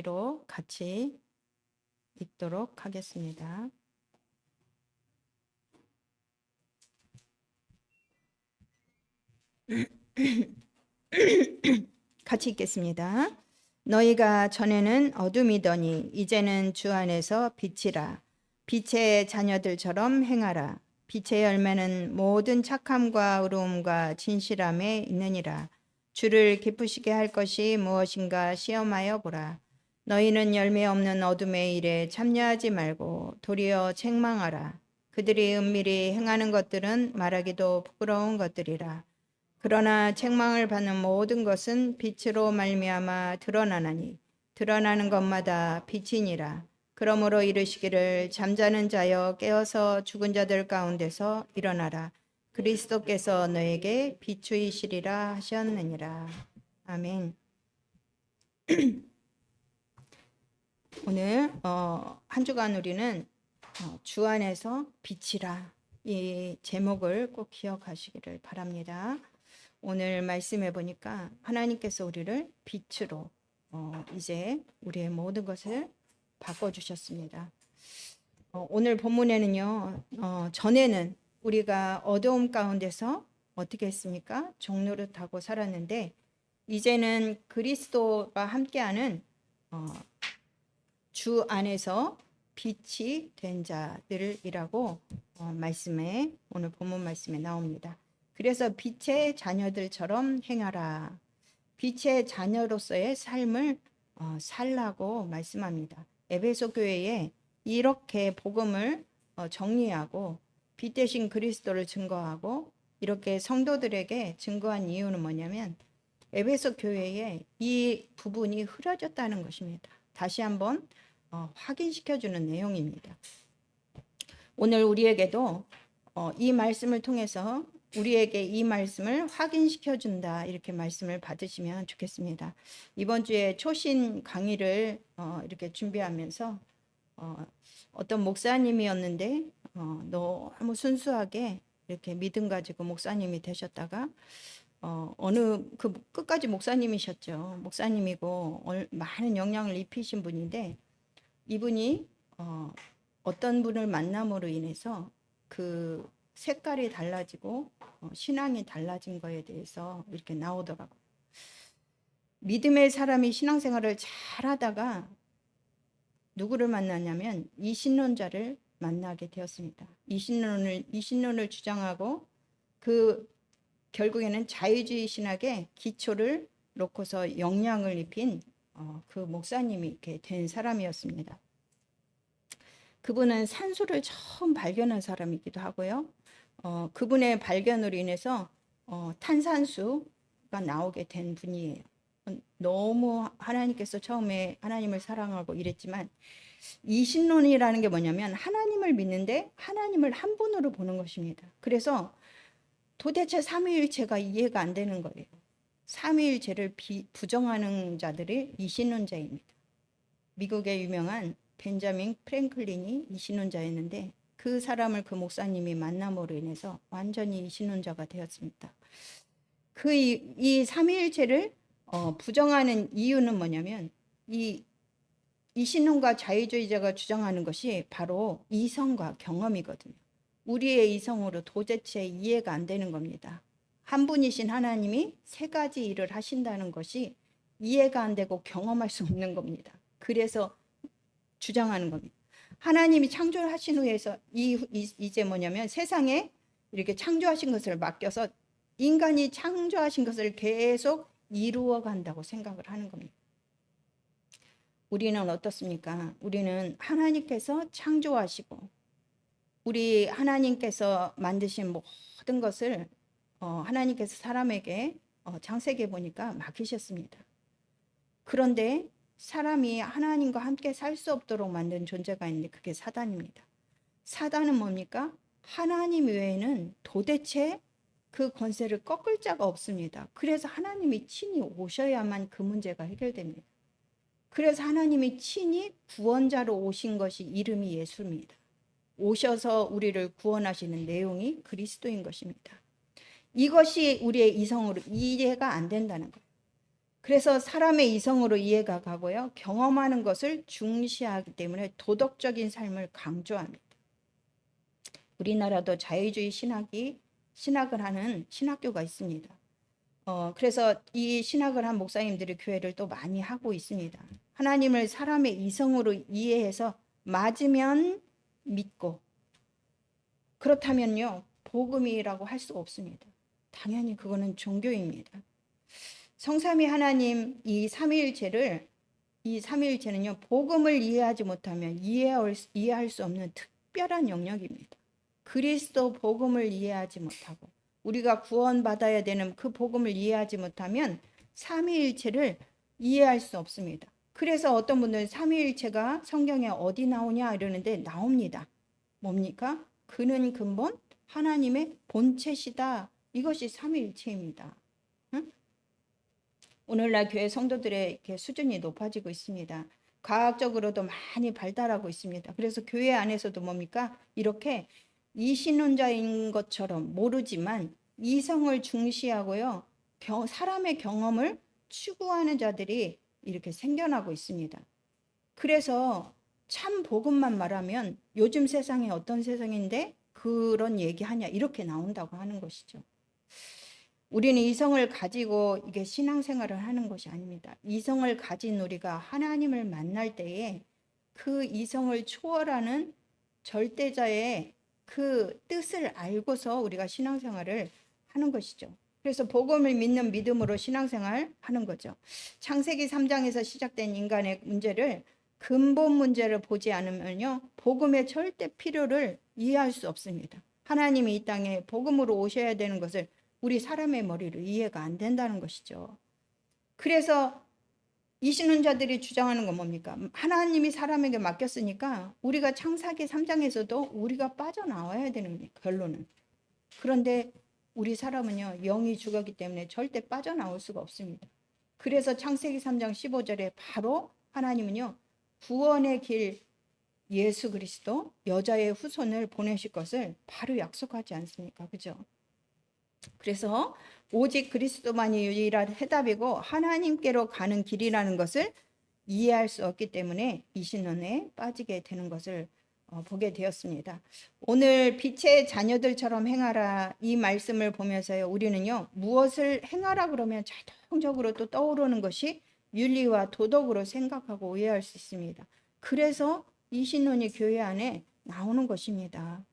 로 같이 읽도록 하겠습니다. 같이 읽겠습니다. 너희가 전에는 어둠이더니 이제는 주 안에서 빛이라. 빛의 자녀들처럼 행하라. 빛의 열매는 모든 착함과 의로움과 진실함에 있느니라. 주를 기쁘시게 할 것이 무엇인가 시험하여 보라. 너희는 열매 없는 어둠의 일에 참여하지 말고 도리어 책망하라. 그들이 은밀히 행하는 것들은 말하기도 부끄러운 것들이라. 그러나 책망을 받는 모든 것은 빛으로 말미암아 드러나나니 드러나는 것마다 빛이니라. 그러므로 이르시기를 잠자는 자여 깨어서 죽은 자들 가운데서 일어나라. 그리스도께서 너에게 비추이시리라 하셨느니라. 아멘. 오늘 한 주간 우리는 주 안에서 빛이라 이 제목을 꼭 기억하시기를 바랍니다. 오늘 말씀해 보니까 하나님께서 우리를 빛으로 이제 우리의 모든 것을 바꿔주셨습니다. 오늘 본문에는요, 전에는 우리가 어두움 가운데서 어떻게 했습니까? 종노릇하고 살았는데 이제는 그리스도와 함께하는 주 안에서 빛이 된 자들이라고 말씀에 오늘 본문 말씀에 나옵니다. 그래서 빛의 자녀들처럼 행하라. 빛의 자녀로서의 삶을 살라고 말씀합니다. 에베소 교회에 이렇게 복음을 정리하고 빛 대신 그리스도를 증거하고 이렇게 성도들에게 증거한 이유는 뭐냐면 에베소 교회에 이 부분이 흐려졌다는 것입니다. 다시 한번 확인시켜주는 내용입니다. 오늘 우리에게도 이 말씀을 통해서 우리에게 이 말씀을 확인시켜준다 이렇게 말씀을 받으시면 좋겠습니다. 이번 주에 초신 강의를 이렇게 준비하면서 어떤 목사님이었는데 너무 순수하게 이렇게 믿음 가지고 목사님이 되셨다가 어느 그 끝까지 목사님이셨죠. 목사님이고 많은 영향을 입히신 분인데 이분이 어떤 분을 만남으로 인해서 그 색깔이 달라지고 신앙이 달라진 거에 대해서 이렇게 나오더라고요. 믿음의 사람이 신앙생활을 잘 하다가 누구를 만나냐면 이신론자를 만나게 되었습니다. 이신론을 주장하고 그 결국에는 자유주의 신학의 기초를 놓고서 영향을 입힌 그 목사님이 이렇게 된 사람이었습니다. 그분은 산소를 처음 발견한 사람이기도 하고요. 그분의 발견으로 인해서 탄산수가 나오게 된 분이에요. 너무 하나님께서 처음에 하나님을 사랑하고 이랬지만 이신론이라는 게 뭐냐면 하나님을 믿는데 하나님을 한 분으로 보는 것입니다. 그래서 도대체 삼위일체가 이해가 안 되는 거예요. 삼위일체를 부정하는 자들이 이신론자입니다. 미국의 유명한 벤자민 프랭클린이 이신론자였는데 그 사람을 그 목사님이 만남으로 인해서 완전히 이신론자가 되었습니다. 이 삼위일체를 부정하는 이유는 뭐냐면 이 이신론과 자유주의자가 주장하는 것이 바로 이성과 경험이거든요. 우리의 이성으로 도대체 이해가 안 되는 겁니다. 한 분이신 하나님이 세 가지 일을 하신다는 것이 이해가 안 되고 경험할 수 없는 겁니다. 그래서 주장하는 겁니다. 하나님이 창조하신 후에서 이제 뭐냐면 세상에 이렇게 창조하신 것을 맡겨서 인간이 창조하신 것을 계속 이루어 간다고 생각을 하는 겁니다. 우리는 어떻습니까? 우리는 하나님께서 창조하시고 우리 하나님께서 만드신 모든 것을 하나님께서 사람에게 창세기에 보니까 맡기셨습니다. 그런데 사람이 하나님과 함께 살 수 없도록 만든 존재가 있는데 그게 사단입니다. 사단은 뭡니까? 하나님 외에는 도대체 그 권세를 꺾을 자가 없습니다. 그래서 하나님이 친히 오셔야만 그 문제가 해결됩니다. 그래서 하나님이 친히 구원자로 오신 것이 이름이 예수입니다. 오셔서 우리를 구원하시는 내용이 그리스도인 것입니다. 이것이 우리의 이성으로 이해가 안 된다는 거예요. 그래서 사람의 이성으로 이해가 가고요. 경험하는 것을 중시하기 때문에 도덕적인 삶을 강조합니다. 우리나라도 자유주의 신학을 하는 신학교가 있습니다. 그래서 이 신학을 한 목사님들이 교회를 또 많이 하고 있습니다. 하나님을 사람의 이성으로 이해해서 맞으면 믿고, 그렇다면요 복음이라고 할 수가 없습니다. 당연히 그거는 종교입니다. 성삼위 하나님 이 삼위일체는요 복음을 이해하지 못하면 이해할 수 없는 특별한 영역입니다. 그리스도 복음을 이해하지 못하고 우리가 구원받아야 되는 그 복음을 이해하지 못하면 삼위일체를 이해할 수 없습니다. 그래서 어떤 분들은 삼위일체가 성경에 어디 나오냐 이러는데 나옵니다. 뭡니까? 그는 근본 하나님의 본체시다. 이것이 삼위일체입니다. 응? 오늘날 교회 성도들의 수준이 높아지고 있습니다. 과학적으로도 많이 발달하고 있습니다. 그래서 교회 안에서도 뭡니까? 이렇게 이신론자인 것처럼 모르지만 이성을 중시하고요. 사람의 경험을 추구하는 자들이 이렇게 생겨나고 있습니다. 그래서 참 복음만 말하면 요즘 세상이 어떤 세상인데 그런 얘기하냐 이렇게 나온다고 하는 것이죠. 우리는 이성을 가지고 이게 신앙생활을 하는 것이 아닙니다. 이성을 가진 우리가 하나님을 만날 때에 그 이성을 초월하는 절대자의 그 뜻을 알고서 우리가 신앙생활을 하는 것이죠. 그래서 복음을 믿는 믿음으로 신앙생활 하는 거죠. 창세기 3장에서 시작된 인간의 문제를 근본 문제를 보지 않으면요 복음의 절대 필요를 이해할 수 없습니다. 하나님이 이 땅에 복음으로 오셔야 되는 것을 우리 사람의 머리로 이해가 안 된다는 것이죠. 그래서 이신론자들이 주장하는 건 뭡니까? 하나님이 사람에게 맡겼으니까 우리가 창세기 3장에서도 우리가 빠져나와야 되는 거예요. 결론은. 그런데 우리 사람은요 영이 죽었기 때문에 절대 빠져나올 수가 없습니다. 그래서 창세기 3장 15절에 바로 하나님은요 구원의 길 예수 그리스도 여자의 후손을 보내실 것을 바로 약속하지 않습니까? 그죠? 그래서 오직 그리스도만이 유일한 해답이고 하나님께로 가는 길이라는 것을 이해할 수 없기 때문에 이신론에 빠지게 되는 것을 보게 되었습니다. 오늘 빛의 자녀들처럼 행하라 이 말씀을 보면서요 우리는요 무엇을 행하라 그러면 자동적으로 또 떠오르는 것이 윤리와 도덕으로 생각하고 오해할 수 있습니다. 그래서 이신론이 교회 안에 나오는 것입니다.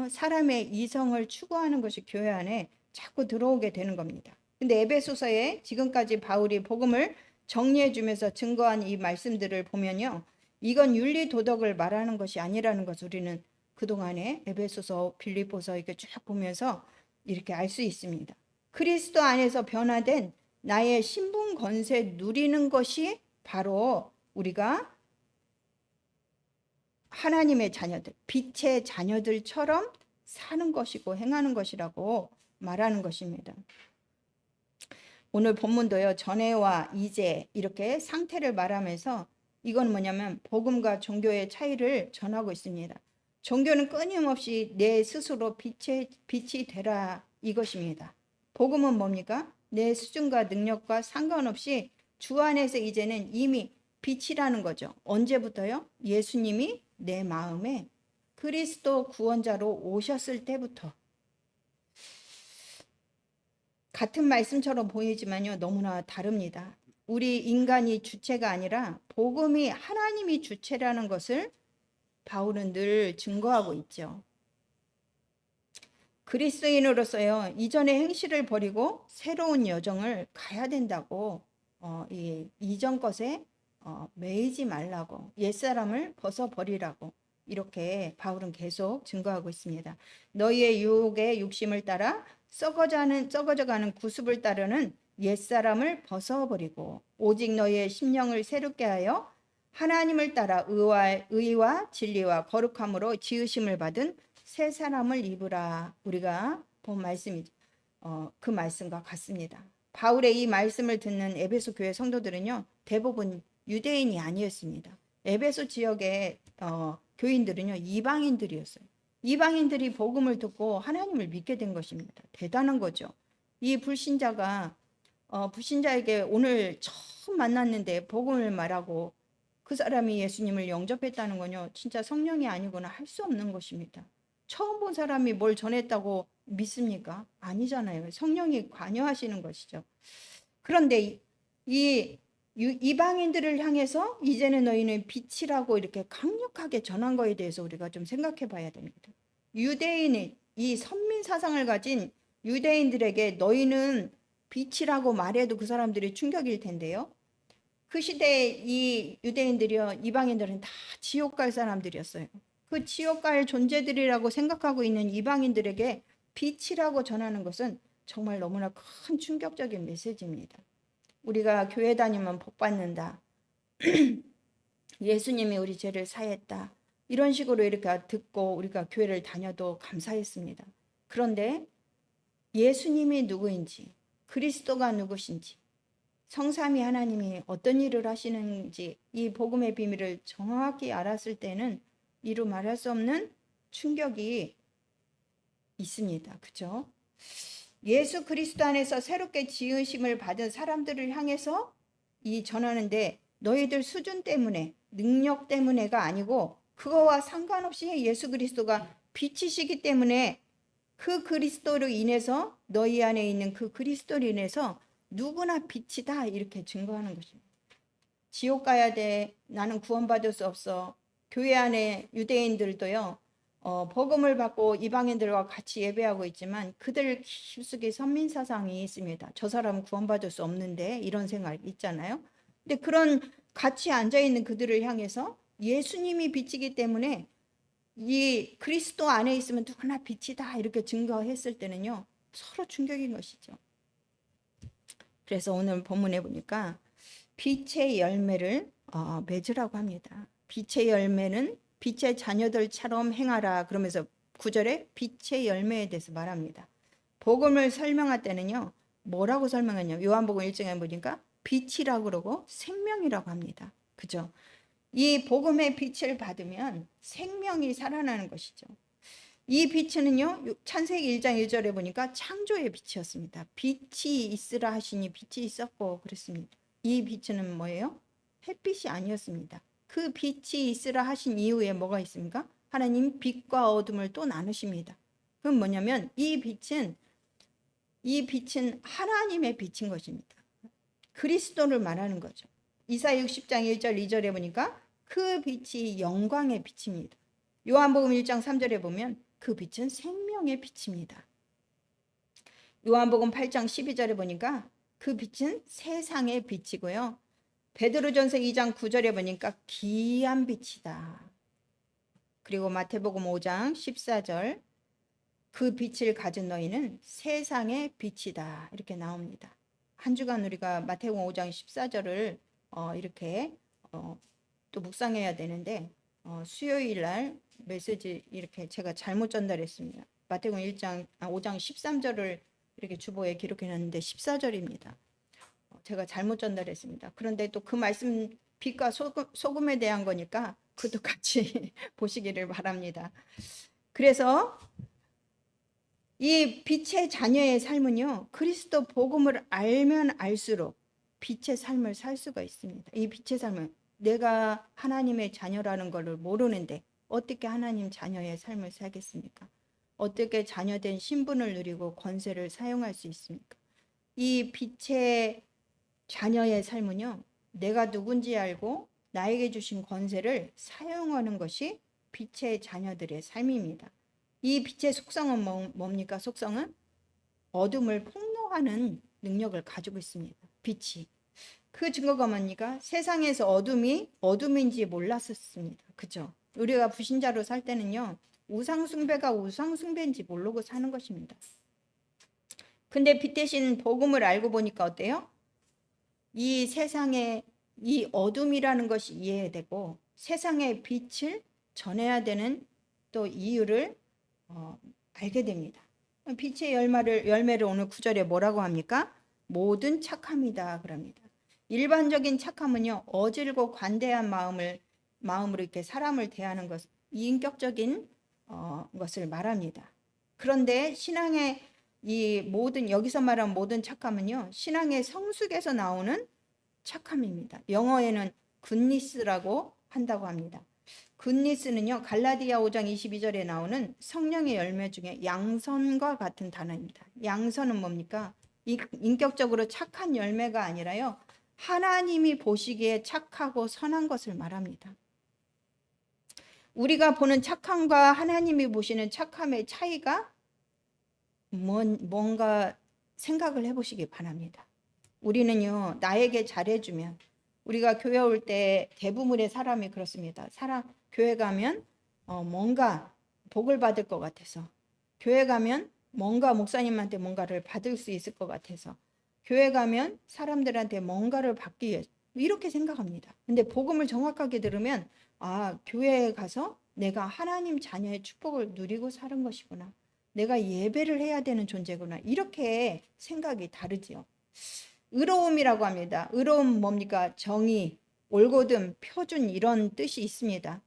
사람의 이성을 추구하는 것이 교회 안에 자꾸 들어오게 되는 겁니다. 근데 에베소서에 지금까지 바울이 복음을 정리해 주면서 증거한 이 말씀들을 보면요 이건 윤리 도덕을 말하는 것이 아니라는 것을 우리는 그동안에 에베소서 빌립보서 이렇게 쭉 보면서 이렇게 알 수 있습니다. 그리스도 안에서 변화된 나의 신분 권세 누리는 것이 바로 우리가 하나님의 자녀들, 빛의 자녀들처럼 사는 것이고 행하는 것이라고 말하는 것입니다. 오늘 본문도요 전에와 이제 이렇게 상태를 말하면서 이건 뭐냐면 복음과 종교의 차이를 전하고 있습니다. 종교는 끊임없이 내 스스로 빛이 되라 이것입니다. 복음은 뭡니까? 내 수준과 능력과 상관없이 주 안에서 이제는 이미 빛이라는 거죠. 언제부터요? 예수님이 내 마음에 그리스도 구원자로 오셨을 때부터. 같은 말씀처럼 보이지만요 너무나 다릅니다. 우리 인간이 주체가 아니라 복음이 하나님이 주체라는 것을 바울은 늘 증거하고 있죠. 그리스도인으로서요 이전의 행실을 버리고 새로운 여정을 가야 된다고 이전 것에 매이지 말라고 옛사람을 벗어버리라고 이렇게 바울은 계속 증거하고 있습니다. 너희의 유혹의 욕심을 따라 썩어져가는 구습을 따르는 옛사람을 벗어버리고 오직 너희의 심령을 새롭게 하여 하나님을 따라 의와 진리와 거룩함으로 지으심을 받은 새 사람을 입으라. 우리가 본 말씀이죠. 그 말씀과 같습니다. 바울의 이 말씀을 듣는 에베소 교회 성도들은요 대부분 유대인이 아니었습니다. 에베소 지역의 교인들은요 이방인들이었어요. 이방인들이 복음을 듣고 하나님을 믿게 된 것입니다. 대단한 거죠. 이 불신자가 불신자에게 오늘 처음 만났는데 복음을 말하고 그 사람이 예수님을 영접했다는 건요, 진짜 성령이 아니거나 할 수 없는 것입니다. 처음 본 사람이 뭘 전했다고 믿습니까? 아니잖아요. 성령이 관여하시는 것이죠. 그런데 이방인들을 향해서 이제는 너희는 빛이라고 이렇게 강력하게 전한 거에 대해서 우리가 좀 생각해 봐야 됩니다. 유대인의 이 선민 사상을 가진 유대인들에게 너희는 빛이라고 말해도 그 사람들이 충격일 텐데요. 그 시대에 이 유대인들이요, 이방인들은 다 지옥 갈 사람들이었어요. 그 지옥 갈 존재들이라고 생각하고 있는 이방인들에게 빛이라고 전하는 것은 정말 너무나 큰 충격적인 메시지입니다. 우리가 교회 다니면 복 받는다. 예수님이 우리 죄를 사했다. 이런 식으로 이렇게 듣고 우리가 교회를 다녀도 감사했습니다. 그런데 예수님이 누구인지, 그리스도가 누구신지, 성삼위 하나님이 어떤 일을 하시는지 이 복음의 비밀을 정확히 알았을 때는 이루 말할 수 없는 충격이 있습니다. 그죠? 예수 그리스도 안에서 새롭게 지으심을 받은 사람들을 향해서 이 전하는데 너희들 수준 때문에, 능력 때문에가 아니고 그거와 상관없이 예수 그리스도가 빛이시기 때문에 그 그리스도로 인해서 너희 안에 있는 그 그리스도로 인해서 누구나 빛이다 이렇게 증거하는 것입니다. 지옥 가야 돼. 나는 구원받을 수 없어. 교회 안에 유대인들도요. 복음을 받고 이방인들과 같이 예배하고 있지만 그들 깊숙이 선민사상이 있습니다. 저 사람은 구원받을 수 없는데 이런 생각 있잖아요. 근데 그런 같이 앉아있는 그들을 향해서 예수님이 빛이기 때문에 이 그리스도 안에 있으면 누구나 빛이다 이렇게 증거했을 때는요. 서로 충격인 것이죠. 그래서 오늘 본문에 보니까 빛의 열매를 맺으라고 합니다. 빛의 열매는 빛의 자녀들처럼 행하라 그러면서 9절에 빛의 열매에 대해서 말합니다. 복음을 설명할 때는요. 뭐라고 설명하냐? 요한복음 1장에 보니까 빛이라고 그러고 생명이라고 합니다. 그죠? 이 복음의 빛을 받으면 생명이 살아나는 것이죠. 이 빛은요. 창세기 1장 1절에 보니까 창조의 빛이었습니다. 빛이 있으라 하시니 빛이 있었고 그랬습니다. 이 빛은 뭐예요? 햇빛이 아니었습니다. 그 빛이 있으라 하신 이후에 뭐가 있습니까? 하나님 빛과 어둠을 또 나누십니다. 그럼 뭐냐면 이 빛은 하나님의 빛인 것입니다. 그리스도를 말하는 거죠. 이사야 60장 1절 2절에 보니까 그 빛이 영광의 빛입니다. 요한복음 1장 3절에 보면 그 빛은 생명의 빛입니다. 요한복음 8장 12절에 보니까 그 빛은 세상의 빛이고요. 베드로전서 2장 9절에 보니까 귀한 빛이다. 그리고 마태복음 5장 14절 그 빛을 가진 너희는 세상의 빛이다. 이렇게 나옵니다. 한 주간 우리가 마태복음 5장 14절을 이렇게 또 묵상해야 되는데 수요일 날 메시지 이렇게 제가 잘못 전달했습니다. 마태복음 5장 13절을 이렇게 주보에 기록해 놨는데 14절입니다. 제가 잘못 전달했습니다. 그런데 또 그 말씀 빛과 소금에 대한 거니까 그것도 같이 보시기를 바랍니다. 그래서 이 빛의 자녀의 삶은요. 그리스도 복음을 알면 알수록 빛의 삶을 살 수가 있습니다. 이 빛의 삶은 내가 하나님의 자녀라는 것을 모르는데 어떻게 하나님 자녀의 삶을 살겠습니까? 어떻게 자녀된 신분을 누리고 권세를 사용할 수 있습니까? 이 빛의 자녀의 삶은요. 내가 누군지 알고 나에게 주신 권세를 사용하는 것이 빛의 자녀들의 삶입니다. 이 빛의 속성은 뭡니까? 속성은 어둠을 폭로하는 능력을 가지고 있습니다. 빛이. 그 증거가 뭡니까? 세상에서 어둠이 어둠인지 몰랐었습니다. 그죠? 우리가 불신자로 살 때는요. 우상숭배가 우상숭배인지 모르고 사는 것입니다. 근데 빛 대신 복음을 알고 보니까 어때요? 이 세상에 이 어둠이라는 것이 이해되고 세상의 빛을 전해야 되는 또 이유를 알게 됩니다. 빛의 열매를 오늘 9절에 뭐라고 합니까? 모든 착함이다 그럽니다. 일반적인 착함은요. 어질고 관대한 마음으로 이렇게 사람을 대하는 것, 인격적인 것을 말합니다. 그런데 신앙의 이 모든 여기서 말한 모든 착함은요, 신앙의 성숙에서 나오는 착함입니다. 영어에는 굿니스라고 한다고 합니다. 굿니스는요, 갈라디아 5장 22절에 나오는 성령의 열매 중에 양선과 같은 단어입니다. 양선은 뭡니까? 인격적으로 착한 열매가 아니라요, 하나님이 보시기에 착하고 선한 것을 말합니다. 우리가 보는 착함과 하나님이 보시는 착함의 차이가 뭔가 생각을 해보시기 바랍니다. 우리는요, 나에게 잘해주면, 우리가 교회 올 때 대부분의 사람이 그렇습니다. 교회 가면 뭔가 복을 받을 것 같아서, 교회 가면 뭔가 목사님한테 뭔가를 받을 수 있을 것 같아서, 교회 가면 사람들한테 뭔가를 받기 위해 이렇게 생각합니다. 근데 복음을 정확하게 들으면 교회에 가서 내가 하나님 자녀의 축복을 누리고 사는 것이구나. 내가 예배를 해야 되는 존재구나. 이렇게 생각이 다르지요. 의로움이라고 합니다. 의로움 뭡니까? 정의, 올곧음, 표준 이런 뜻이 있습니다.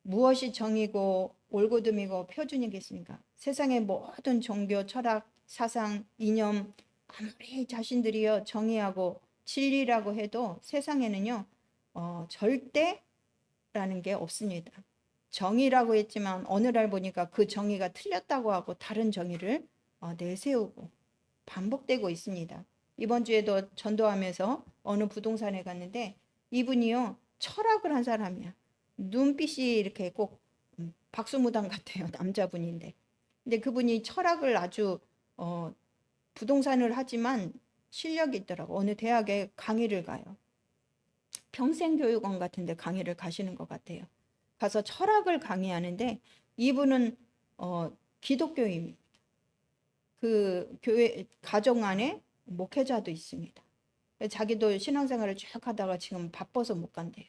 무엇이 정의고 올곧음이고 표준이겠습니까? 세상의 모든 종교, 철학, 사상, 이념 아무리 자신들이요 정의하고 진리라고 해도 세상에는요 절대라는 게 없습니다. 정의라고 했지만 어느 날 보니까 그 정의가 틀렸다고 하고 다른 정의를 내세우고 반복되고 있습니다. 이번 주에도 전도하면서 어느 부동산에 갔는데 이분이요 철학을 한 사람이야. 눈빛이 이렇게 꼭 박수무당 같아요. 남자분인데. 근데 그분이 철학을 아주 부동산을 하지만 실력이 있더라고. 어느 대학에 강의를 가요. 평생교육원 같은 데 강의를 가시는 것 같아요. 가서 철학을 강의하는데 이분은 기독교인입니다. 그 교회 가정 안에 목회자도 있습니다. 자기도 신앙생활을 쭉 하다가 지금 바빠서 못 간대요.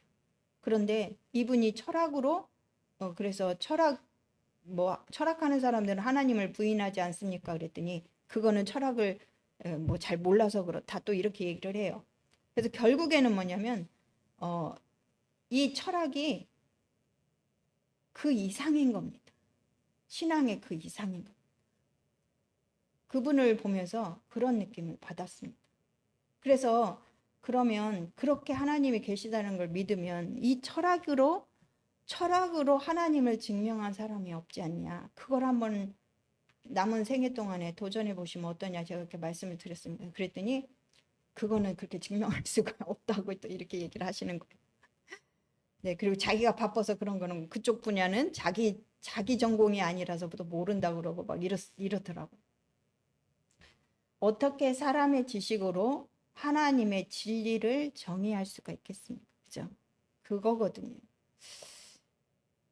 그런데 이분이 철학으로 그래서 철학하는 사람들은 하나님을 부인하지 않습니까? 그랬더니 그거는 철학을 뭐 잘 몰라서 그렇다 또 이렇게 얘기를 해요. 그래서 결국에는 뭐냐면 이 철학이 그 이상인 겁니다. 신앙의 그 이상인 겁니다. 그분을 보면서 그런 느낌을 받았습니다. 그래서 그러면 그렇게 하나님이 계시다는 걸 믿으면 이 철학으로 하나님을 증명한 사람이 없지 않냐. 그걸 한번 남은 생애 동안에 도전해 보시면 어떠냐 제가 그렇게 말씀을 드렸습니다. 그랬더니 그거는 그렇게 증명할 수가 없다고 또 이렇게 얘기를 하시는 거예요. 네, 그리고 자기가 바빠서 그런 거는 그쪽 분야는 자기 전공이 아니라서부터 모른다 그러고 막 이렇더라고요. 어떻게 사람의 지식으로 하나님의 진리를 정의할 수가 있겠습니까? 그죠? 그거거든요.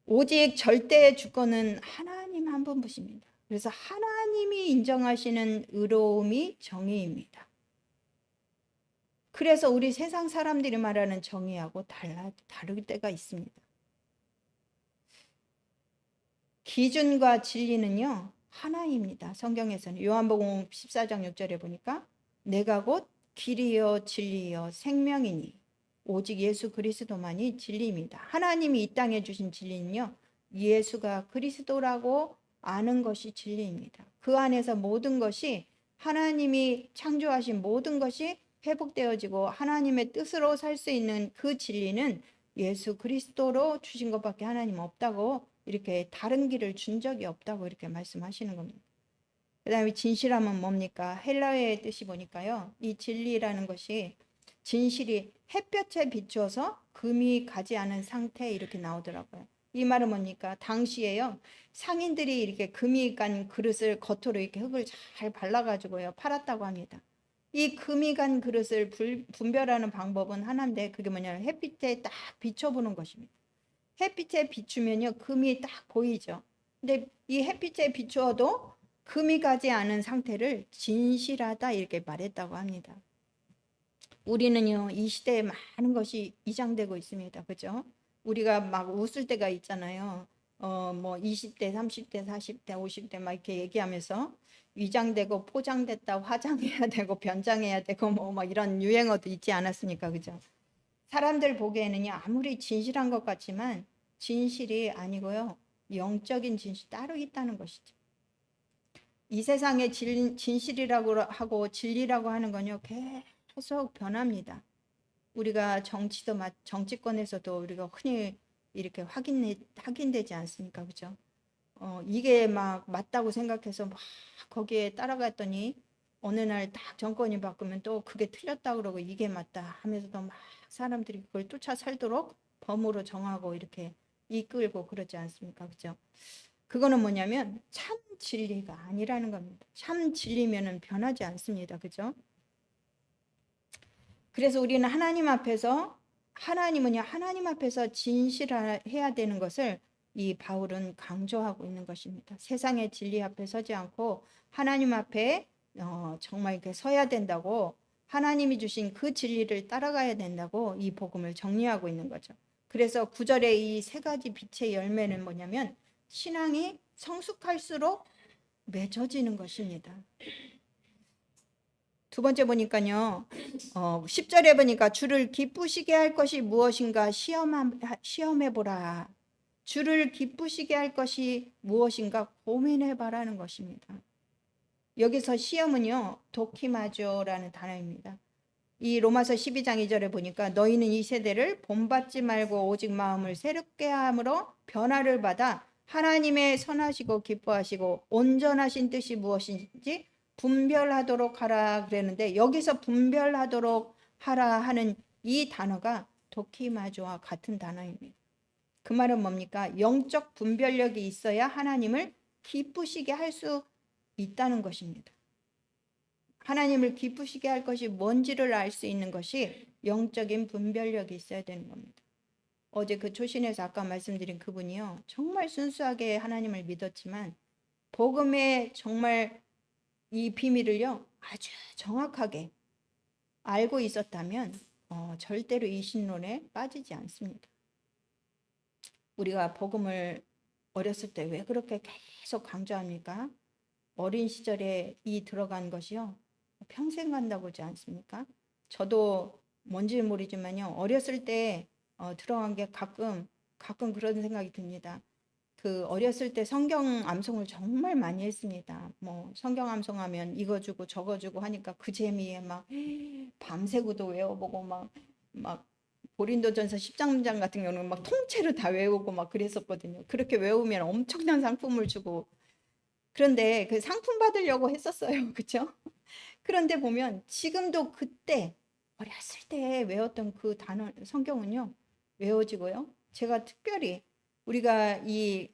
오직 절대의 주권은 하나님 한 분이십니다. 그래서 하나님이 인정하시는 의로움이 정의입니다. 그래서 우리 세상 사람들이 말하는 정의하고 다를 때가 있습니다. 기준과 진리는요 하나입니다. 성경에서는 요한복음 14장 6절에 보니까 내가 곧 길이요 진리요 생명이니 오직 예수 그리스도만이 진리입니다. 하나님이 이 땅에 주신 진리는요 예수가 그리스도라고 아는 것이 진리입니다. 그 안에서 모든 것이 하나님이 창조하신 모든 것이 회복되어지고 하나님의 뜻으로 살 수 있는 그 진리는 예수 그리스도로 주신 것밖에 하나님 없다고 이렇게 다른 길을 준 적이 없다고 이렇게 말씀하시는 겁니다. 그 다음에 진실함은 뭡니까? 헬라어의 뜻이 보니까요. 이 진리라는 것이 진실이 햇볕에 비추어서 금이 가지 않은 상태 이렇게 나오더라고요. 이 말은 뭡니까? 당시에요. 상인들이 이렇게 금이 간 그릇을 겉으로 이렇게 흙을 잘 발라가지고요. 팔았다고 합니다. 이 금이 간 그릇을 분별하는 방법은 하나인데 그게 뭐냐면 햇빛에 딱 비춰보는 것입니다. 햇빛에 비추면요 금이 딱 보이죠. 근데 이 햇빛에 비추어도 금이 가지 않은 상태를 진실하다 이렇게 말했다고 합니다. 우리는요 이 시대에 많은 것이 이장되고 있습니다. 그죠? 우리가 막 웃을 때가 있잖아요. 뭐 20대, 30대, 40대, 50대 막 이렇게 얘기하면서 위장되고 포장됐다, 화장해야 되고 변장해야 되고 뭐 막 이런 유행어도 있지 않았습니까? 그죠? 사람들 보기에는요 아무리 진실한 것 같지만 진실이 아니고요 영적인 진실 따로 있다는 것이죠. 이 세상의 진실이라고 하고 진리라고 하는 건요, 계속 변합니다. 우리가 정치권에서도 우리가 흔히 이렇게 확인되지 않습니까? 그죠? 이게 막 맞다고 생각해서 막 거기에 따라갔더니 어느 날 딱 정권이 바꾸면 또 그게 틀렸다 그러고 이게 맞다 하면서도 막 사람들이 그걸 쫓아 살도록 범으로 정하고 이렇게 이끌고 그러지 않습니까? 그죠? 그거는 뭐냐면 참 진리가 아니라는 겁니다. 참 진리면은 변하지 않습니다. 그죠? 그래서 우리는 하나님 앞에서 진실해야 되는 것을 이 바울은 강조하고 있는 것입니다. 세상의 진리 앞에 서지 않고 하나님 앞에 정말 이렇게 서야 된다고, 하나님이 주신 그 진리를 따라가야 된다고 이 복음을 정리하고 있는 거죠. 그래서 9절의 이 세 가지 빛의 열매는 뭐냐면 신앙이 성숙할수록 맺어지는 것입니다. 두 번째 보니까요, 10절에 보니까 주를 기쁘시게 할 것이 무엇인가 시험해보라. 주를 기쁘시게 할 것이 무엇인가 고민해봐라는 것입니다. 여기서 시험은요, 도키마조라는 단어입니다. 이 로마서 12장 2절에 보니까 너희는 이 세대를 본받지 말고 오직 마음을 새롭게 함으로 변화를 받아 하나님의 선하시고 기뻐하시고 온전하신 뜻이 무엇인지 분별하도록 하라 그랬는데, 여기서 분별하도록 하라 하는 이 단어가 도키마조와 같은 단어입니다. 그 말은 뭡니까? 영적 분별력이 있어야 하나님을 기쁘시게 할 수 있다는 것입니다. 하나님을 기쁘시게 할 것이 뭔지를 알 수 있는 것이 영적인 분별력이 있어야 되는 겁니다. 어제 그 초신에서 아까 말씀드린 그분이요, 정말 순수하게 하나님을 믿었지만 복음의 정말 이 비밀을요 아주 정확하게 알고 있었다면 절대로 이 신론에 빠지지 않습니다. 우리가 복음을 어렸을 때 왜 그렇게 계속 강조합니까? 어린 시절에 이 들어간 것이요 평생 간다고 하지 않습니까? 저도 뭔지 모르지만요, 어렸을 때 들어간 게 가끔 그런 생각이 듭니다. 그 어렸을 때 성경 암송을 정말 많이 했습니다. 뭐 성경 암송하면 이거 주고 저거 주고 하니까 그 재미에 막 밤새고도 외워보고 막 고린도전서 10장 같은 경우는 막 통째로 다 외우고 막 그랬었거든요. 그렇게 외우면 엄청난 상품을 주고, 그런데 그 상품 받으려고 했었어요. 그렇죠? 그런데 보면 지금도 그때 어렸을 때 외웠던 그 단어 성경은요 외워지고요. 제가 특별히 우리가 이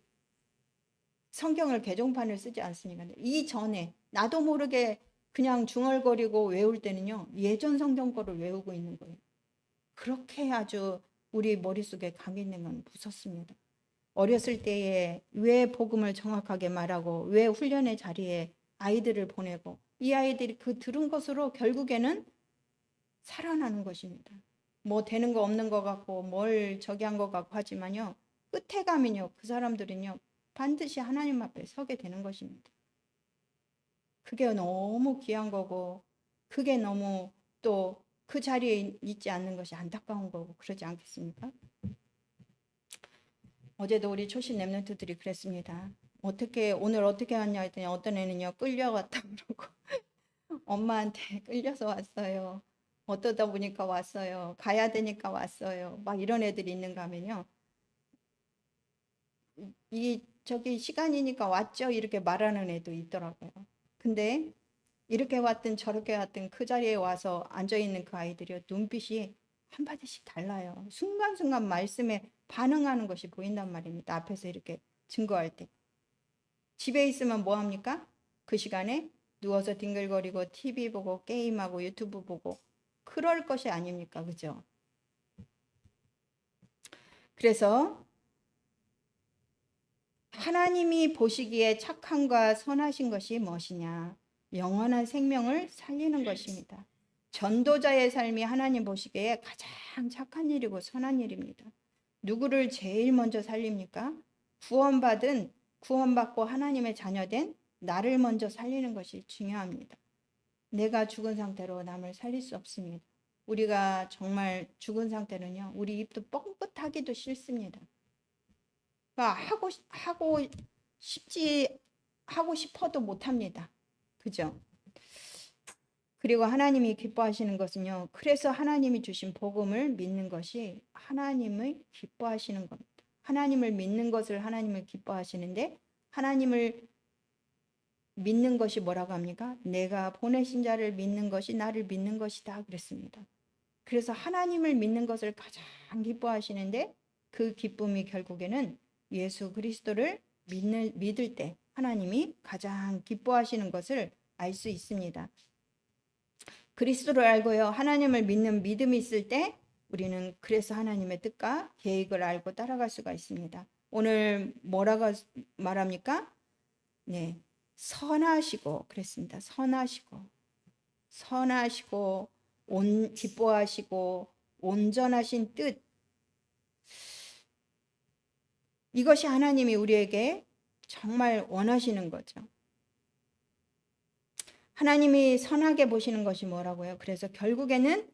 성경을 개종판을 쓰지 않습니까? 이전에 나도 모르게 그냥 중얼거리고 외울 때는요 예전 성경 거를 외우고 있는 거예요. 그렇게 아주 우리 머릿속에 감이 있는 건 무섭습니다. 어렸을 때에 왜 복음을 정확하게 말하고 왜 훈련의 자리에 아이들을 보내고 이 아이들이 그 들은 것으로 결국에는 살아나는 것입니다. 뭐 되는 거 없는 것 같고 뭘 저기 한 것 같고 하지만요, 끝에 가면요 그 사람들은요 반드시 하나님 앞에 서게 되는 것입니다. 그게 너무 귀한 거고, 그게 너무 또 그 자리에 있지 않는 것이 안타까운 거고 그러지 않겠습니까? 어제도 우리 초신 랩런트들이 그랬습니다. 오늘 어떻게 왔냐 했더니 어떤 애는요 끌려갔다 그러고 엄마한테 끌려서 왔어요. 어떠다 보니까 왔어요. 가야 되니까 왔어요. 막 이런 애들이 있는가 하면요, 저기 시간이니까 왔죠 이렇게 말하는 애도 있더라고요. 근데 이렇게 왔든 저렇게 왔든 그 자리에 와서 앉아있는 그 아이들이요 눈빛이 한마디씩 달라요. 순간순간 말씀에 반응하는 것이 보인단 말입니다. 앞에서 이렇게 증거할 때. 집에 있으면 뭐합니까? 그 시간에 누워서 뒹글거리고 TV 보고 게임하고 유튜브 보고 그럴 것이 아닙니까? 그죠? 그래서 하나님이 보시기에 착함과 선하신 것이 무엇이냐? 영원한 생명을 살리는 것입니다. 전도자의 삶이 하나님 보시기에 가장 착한 일이고 선한 일입니다. 누구를 제일 먼저 살립니까? 구원받고 하나님의 자녀된 나를 먼저 살리는 것이 중요합니다. 내가 죽은 상태로 남을 살릴 수 없습니다. 우리가 정말 죽은 상태는요, 우리 입도 뻥긋하기도 싫습니다. 그러니까 하고 싶지 하고 싶어도 못합니다. 그죠? 그리고 하나님이 기뻐하시는 것은요. 그래서 하나님이 주신 복음을 믿는 것이 하나님의 기뻐하시는 겁니다. 하나님을 믿는 것을 하나님을 기뻐하시는데 하나님을 믿는 것이 뭐라고 합니까? 내가 보내신 자를 믿는 것이 나를 믿는 것이다 그랬습니다. 그래서 하나님을 믿는 것을 가장 기뻐하시는데 그 기쁨이 결국에는 예수 그리스도를 믿을 때 하나님이 가장 기뻐하시는 것을 알 수 있습니다. 그리스도를 알고요. 하나님을 믿는 믿음이 있을 때 우리는 그래서 하나님의 뜻과 계획을 알고 따라갈 수가 있습니다. 오늘 뭐라고 말합니까? 네, 선하시고 그랬습니다. 선하시고 기뻐하시고 온전하신 뜻, 이것이 하나님이 우리에게 정말 원하시는 거죠. 하나님이 선하게 보시는 것이 뭐라고요? 그래서 결국에는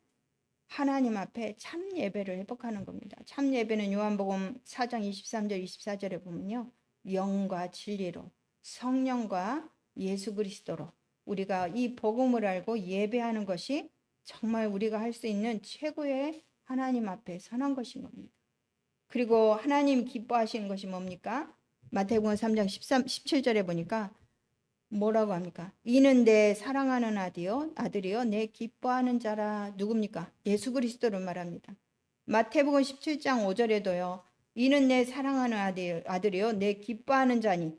하나님 앞에 참 예배를 회복하는 겁니다. 참 예배는 요한복음 4장 23절 24절에 보면요. 영과 진리로 성령과 예수 그리스도로 우리가 이 복음을 알고 예배하는 것이 정말 우리가 할 수 있는 최고의 하나님 앞에 선한 것인 겁니다. 그리고 하나님 기뻐하시는 것이 뭡니까? 마태복음 3장 17절에 보니까 뭐라고 합니까? 이는 내 사랑하는 아들이요 내 기뻐하는 자라. 누굽니까? 예수 그리스도를 말합니다. 마태복음 17장 5절에도요. 이는 내 사랑하는 아들이요 내 기뻐하는 자니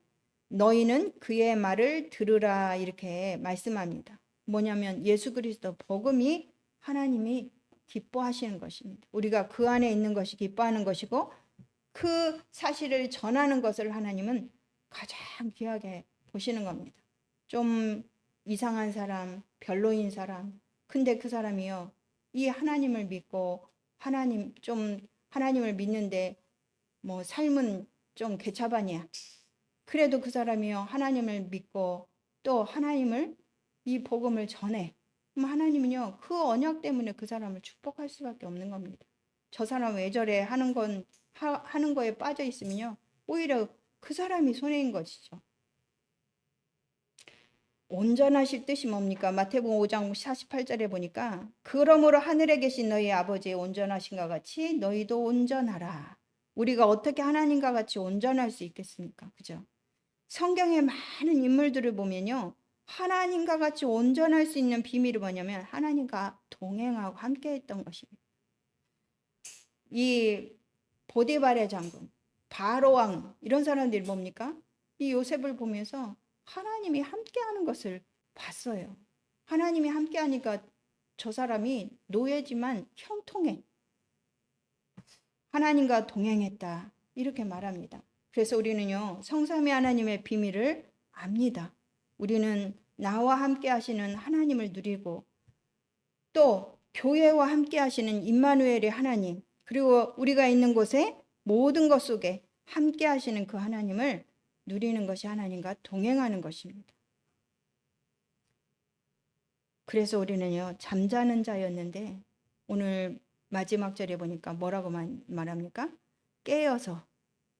너희는 그의 말을 들으라 이렇게 말씀합니다. 뭐냐면 예수 그리스도 복음이 하나님이 기뻐하시는 것입니다. 우리가 그 안에 있는 것이 기뻐하는 것이고 그 사실을 전하는 것을 하나님은 가장 귀하게 보시는 겁니다. 좀 이상한 사람, 별로인 사람, 근데 그 사람이요 이 하나님을 믿고 하나님을 믿는데 뭐 삶은 좀 개차반이야. 그래도 그 사람이요 하나님을 믿고 또 하나님을 이 복음을 전해. 그럼 하나님은요 그 언약 때문에 그 사람을 축복할 수밖에 없는 겁니다. 저 사람 왜 저래 하는 거에 빠져 있으면요 오히려 그 사람이 손해인 것이죠. 온전하실 뜻이 뭡니까? 마태복음 5장 48절에 보니까 그러므로 하늘에 계신 너희 아버지의 온전하신가 같이 너희도 온전하라. 우리가 어떻게 하나님과 같이 온전할 수 있겠습니까? 그죠? 성경의 많은 인물들을 보면요. 하나님과 같이 온전할 수 있는 비밀이 뭐냐면 하나님과 동행하고 함께했던 것입니다. 이 보디발의 장군, 바로왕 이런 사람들이 뭡니까? 이 요셉을 보면서 하나님이 함께하는 것을 봤어요. 하나님이 함께하니까 저 사람이 노예지만 형통해. 하나님과 동행했다. 이렇게 말합니다. 그래서 우리는요. 성삼위 하나님의 비밀을 압니다. 우리는 나와 함께 하시는 하나님을 누리고 또 교회와 함께 하시는 임마누엘의 하나님 그리고 우리가 있는 곳에 모든 것 속에 함께 하시는 그 하나님을 누리는 것이 하나님과 동행하는 것입니다. 그래서 우리는요. 잠자는 자였는데 오늘 마지막 절에 보니까 뭐라고 말합니까? 깨어서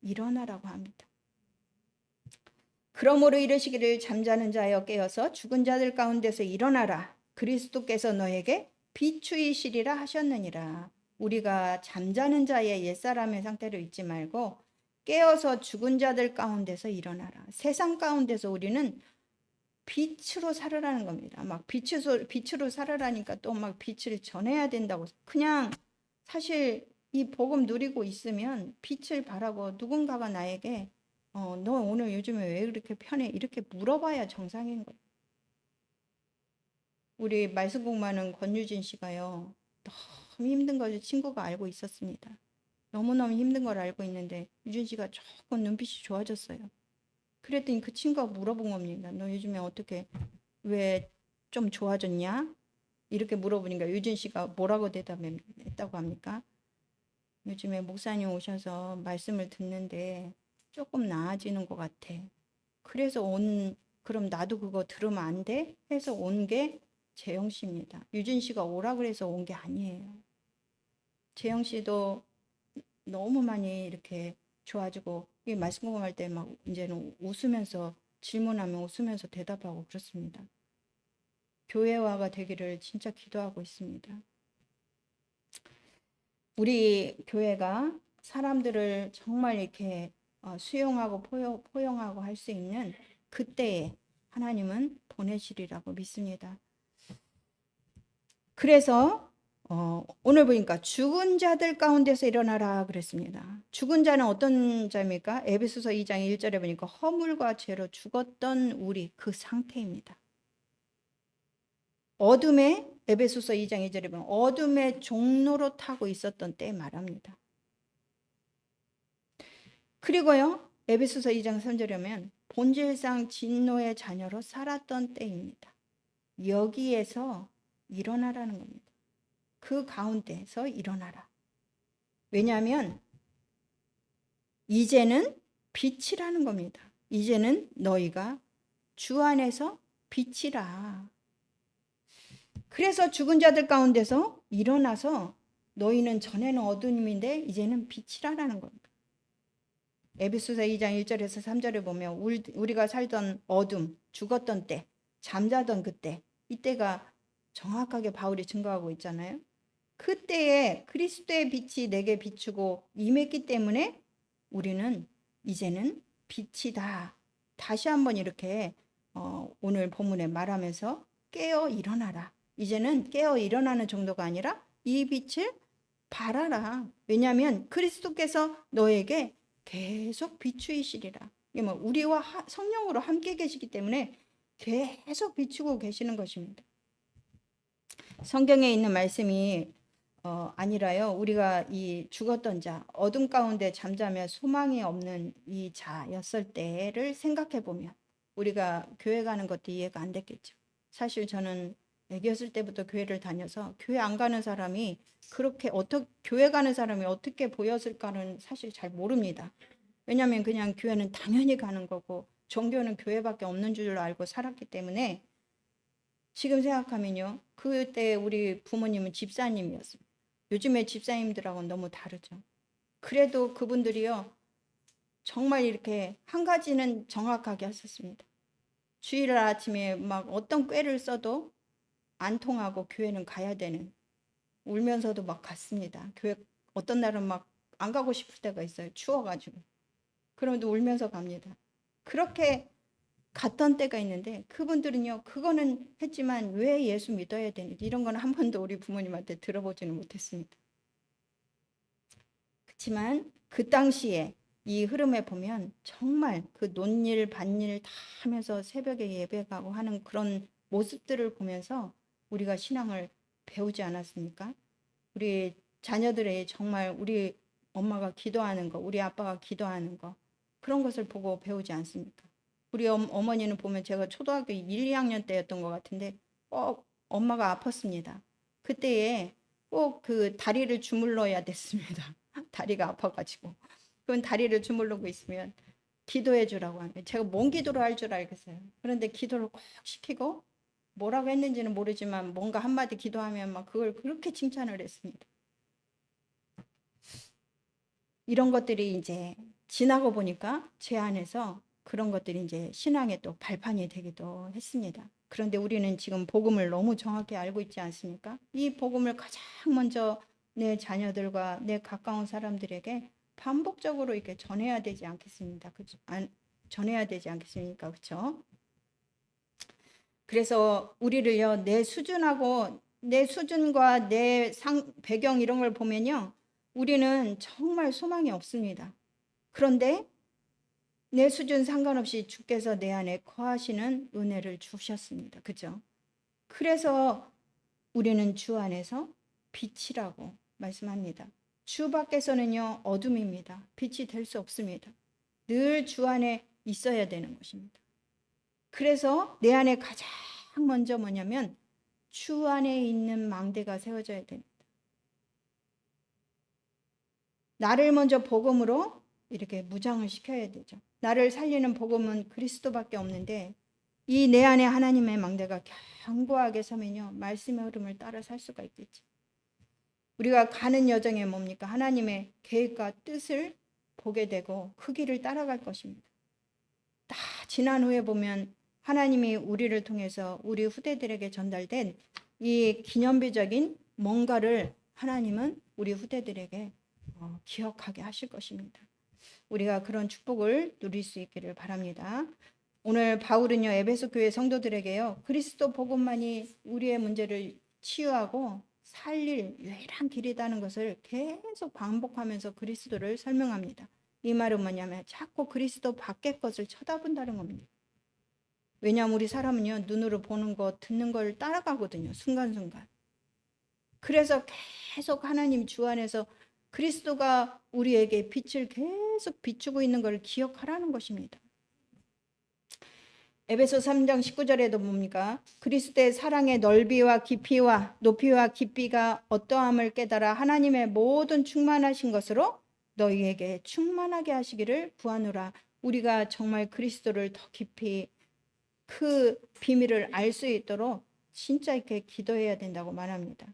일어나라고 합니다. 그러므로 이르시기를 잠자는 자여 깨어서 죽은 자들 가운데서 일어나라. 그리스도께서 너에게 비추이시리라 하셨느니라. 우리가 잠자는 자의 옛사람의 상태로 있지 말고 깨어서 죽은 자들 가운데서 일어나라. 세상 가운데서 우리는 빛으로 살아라는 겁니다. 막 빛으로 살아라니까 또 막 빛을 전해야 된다고. 그냥 사실 이 복음 누리고 있으면 빛을 바라고 누군가가 나에게 너 오늘 요즘에 왜 그렇게 편해? 이렇게 물어봐야 정상인 거예요. 우리 말씀 공부하는 권유진 씨가요. 너무 힘든 걸 친구가 알고 있었습니다. 너무너무 힘든 걸 알고 있는데 유진 씨가 조금 눈빛이 좋아졌어요. 그랬더니 그 친구가 물어본 겁니다. 너 요즘에 어떻게 왜 좀 좋아졌냐? 이렇게 물어보니까 유진 씨가 뭐라고 대답했다고 합니까? 요즘에 목사님 오셔서 말씀을 듣는데 조금 나아지는 것 같아. 그래서 그럼 나도 그거 들으면 안 돼? 해서 온 게 재영 씨입니다. 유진 씨가 오라 그래서 온 게 아니에요. 재영 씨도 너무 많이 이렇게 좋아지고 이 말씀 공부할 때 막 이제는 웃으면서 질문하면 웃으면서 대답하고 그렇습니다. 교회화가 되기를 진짜 기도하고 있습니다. 우리 교회가 사람들을 정말 이렇게 수용하고 포용하고 할 수 있는 그때에 하나님은 보내시리라고 믿습니다. 그래서 오늘 보니까 죽은 자들 가운데서 일어나라 그랬습니다. 죽은 자는 어떤 자입니까? 에베소서 2장 1절에 보니까 허물과 죄로 죽었던 우리 그 상태입니다. 어둠에 에베소서 2장 2절에 보면 어둠의 종로로 타고 있었던 때 말합니다. 그리고요 에베소서 2장 3절에 보면 본질상 진노의 자녀로 살았던 때입니다. 여기에서 일어나라는 겁니다. 그 가운데서 일어나라. 왜냐하면 이제는 빛이라는 겁니다. 이제는 너희가 주 안에서 빛이라. 그래서 죽은 자들 가운데서 일어나서 너희는 전에는 어둠인데 이제는 빛이라는 겁니다. 에베소서 2장 1절에서 3절에 보면 우리가 살던 어둠, 죽었던 때, 잠자던 그때, 이때가 정확하게 바울이 증거하고 있잖아요. 그때에 그리스도의 빛이 내게 비추고 임했기 때문에 우리는 이제는 빛이다. 다시 한번 이렇게 오늘 본문에 말하면서 깨어 일어나라. 이제는 깨어 일어나는 정도가 아니라 이 빛을 발하라. 왜냐하면 그리스도께서 너에게 계속 비추이시리라. 우리와 성령으로 함께 계시기 때문에 계속 비추고 계시는 것입니다. 성경에 있는 말씀이 아니라요. 우리가 이 죽었던 자, 어둠 가운데 잠자며 소망이 없는 이 자였을 때를 생각해 보면 우리가 교회 가는 것도 이해가 안 됐겠죠. 사실 저는 애기였을 때부터 교회를 다녀서 교회 안 가는 사람이 그렇게 교회 가는 사람이 어떻게 보였을까는 사실 잘 모릅니다. 왜냐하면 그냥 교회는 당연히 가는 거고 종교는 교회밖에 없는 줄로 알고 살았기 때문에 지금 생각하면요. 그때 우리 부모님은 집사님이었습니다. 요즘에 집사님들하고는 너무 다르죠. 그래도 그분들이요. 정말 이렇게 한 가지는 정확하게 하셨습니다. 주일 아침에 막 어떤 꾀를 써도 안 통하고 교회는 가야 되는, 울면서도 막 갔습니다. 교회 어떤 날은 막 안 가고 싶을 때가 있어요. 추워가지고. 그럼에도 울면서 갑니다. 그렇게 갔던 때가 있는데 그분들은요. 그거는 했지만 왜 예수 믿어야 되는지 이런 건 한 번도 우리 부모님한테 들어보지는 못했습니다. 그렇지만 그 당시에 이 흐름에 보면 정말 그 논일 반일 다 하면서 새벽에 예배가고 하는 그런 모습들을 보면서 우리가 신앙을 배우지 않았습니까? 우리 자녀들의 정말 우리 엄마가 기도하는 거, 우리 아빠가 기도하는 거 그런 것을 보고 배우지 않습니까? 우리 어머니는 보면 제가 초등학교 1, 2학년 때였던 것 같은데 꼭 엄마가 아팠습니다. 그때에 꼭 그 다리를 주물러야 됐습니다. 다리가 아파가지고. 그건 다리를 주물르고 있으면 기도해 주라고 하면 제가 뭔 기도를 할 줄 알겠어요. 그런데 기도를 꼭 시키고 뭐라고 했는지는 모르지만 뭔가 한마디 기도하면 막 그걸 그렇게 칭찬을 했습니다. 이런 것들이 이제 지나고 보니까 제 안에서 그런 것들이 이제 신앙의 또 발판이 되기도 했습니다. 그런데 우리는 지금 복음을 너무 정확히 알고 있지 않습니까? 이 복음을 가장 먼저 내 자녀들과 내 가까운 사람들에게 반복적으로 이렇게 전해야 되지 않겠습니까? 그렇죠? 전해야 되지 않겠습니까? 그렇죠? 그래서 우리를요, 내 수준과 내 배경 이런 걸 보면요, 우리는 정말 소망이 없습니다. 그런데 내 수준 상관없이 주께서 내 안에 거하시는 은혜를 주셨습니다. 그죠? 그래서 우리는 주 안에서 빛이라고 말씀합니다. 주 밖에서는요, 어둠입니다. 빛이 될 수 없습니다. 늘 주 안에 있어야 되는 것입니다. 그래서 내 안에 가장 먼저 뭐냐면 주 안에 있는 망대가 세워져야 됩니다. 나를 먼저 복음으로 이렇게 무장을 시켜야 되죠. 나를 살리는 복음은 그리스도밖에 없는데 이 내 안에 하나님의 망대가 견고하게 서면요. 말씀의 흐름을 따라 살 수가 있겠죠. 우리가 가는 여정에 뭡니까? 하나님의 계획과 뜻을 보게 되고 그 길을 따라갈 것입니다. 다 지난 후에 보면 하나님이 우리를 통해서 우리 후대들에게 전달된 이 기념비적인 뭔가를 하나님은 우리 후대들에게 기억하게 하실 것입니다. 우리가 그런 축복을 누릴 수 있기를 바랍니다. 오늘 바울은요, 에베소 교회 성도들에게요, 그리스도 복음만이 우리의 문제를 치유하고 살릴 유일한 길이라는 것을 계속 반복하면서 그리스도를 설명합니다. 이 말은 뭐냐면 자꾸 그리스도 밖의 것을 쳐다본다는 겁니다. 왜냐하면 우리 사람은요, 눈으로 보는 것, 듣는 걸 따라가거든요. 순간순간. 그래서 계속 하나님 주 안에서 그리스도가 우리에게 빛을 계속 비추고 있는 걸 기억하라는 것입니다. 에베소 3장 19절에도 뭡니까? 그리스도의 사랑의 넓이와 깊이와 높이와 깊이가 어떠함을 깨달아 하나님의 모든 충만하신 것으로 너희에게 충만하게 하시기를 구하노라. 우리가 정말 그리스도를 더 깊이 그 비밀을 알 수 있도록 진짜 이렇게 기도해야 된다고 말합니다.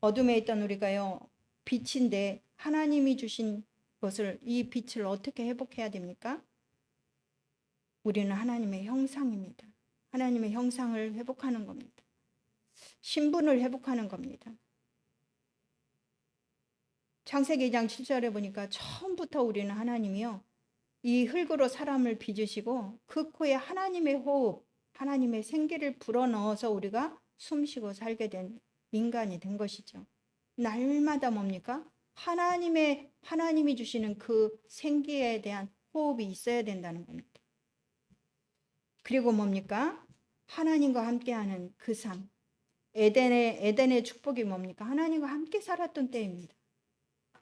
어둠에 있던 우리가요, 빛인데 하나님이 주신 것을, 이 빛을 어떻게 회복해야 됩니까? 우리는 하나님의 형상입니다. 하나님의 형상을 회복하는 겁니다. 신분을 회복하는 겁니다. 창세기 2장 7절에 보니까 처음부터 우리는 하나님이요, 이 흙으로 사람을 빚으시고 그 코에 하나님의 호흡, 하나님의 생기를 불어넣어서 우리가 숨쉬고 살게 된 인간이 된 것이죠. 날마다 뭡니까? 하나님이 주시는 그 생기에 대한 호흡이 있어야 된다는 겁니다. 그리고 뭡니까? 하나님과 함께하는 그 삶. 에덴의 축복이 뭡니까? 하나님과 함께 살았던 때입니다.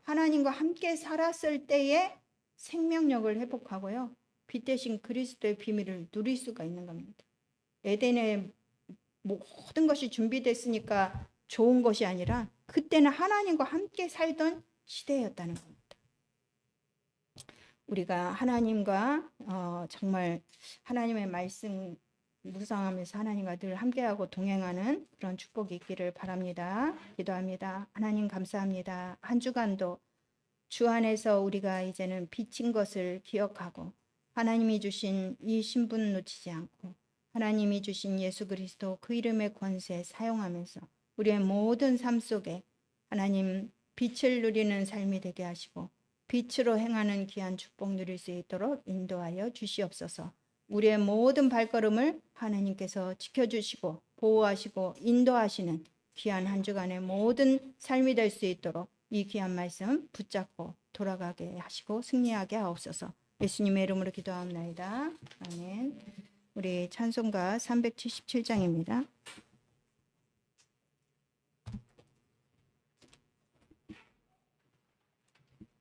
하나님과 함께 살았을 때에 생명력을 회복하고요, 빛 대신 그리스도의 비밀을 누릴 수가 있는 겁니다. 에덴의 모든 것이 준비됐으니까 좋은 것이 아니라 그때는 하나님과 함께 살던 시대였다는 겁니다. 우리가 하나님과 정말 하나님의 말씀 묵상하면서 하나님과 늘 함께하고 동행하는 그런 축복이 있기를 바랍니다. 기도합니다. 하나님 감사합니다. 한 주간도 주 안에서 우리가 이제는 빛인 것을 기억하고 하나님이 주신 이 신분 놓치지 않고 하나님이 주신 예수 그리스도 그 이름의 권세 사용하면서 우리의 모든 삶 속에 하나님 빛을 누리는 삶이 되게 하시고 빛으로 행하는 귀한 축복 누릴 수 있도록 인도하여 주시옵소서. 우리의 모든 발걸음을 하나님께서 지켜주시고 보호하시고 인도하시는 귀한 한 주간의 모든 삶이 될 수 있도록 이 귀한 말씀 붙잡고 돌아가게 하시고 승리하게 하옵소서. 예수님의 이름으로 기도하옵나이다. 아멘. 우리 찬송가 377장입니다.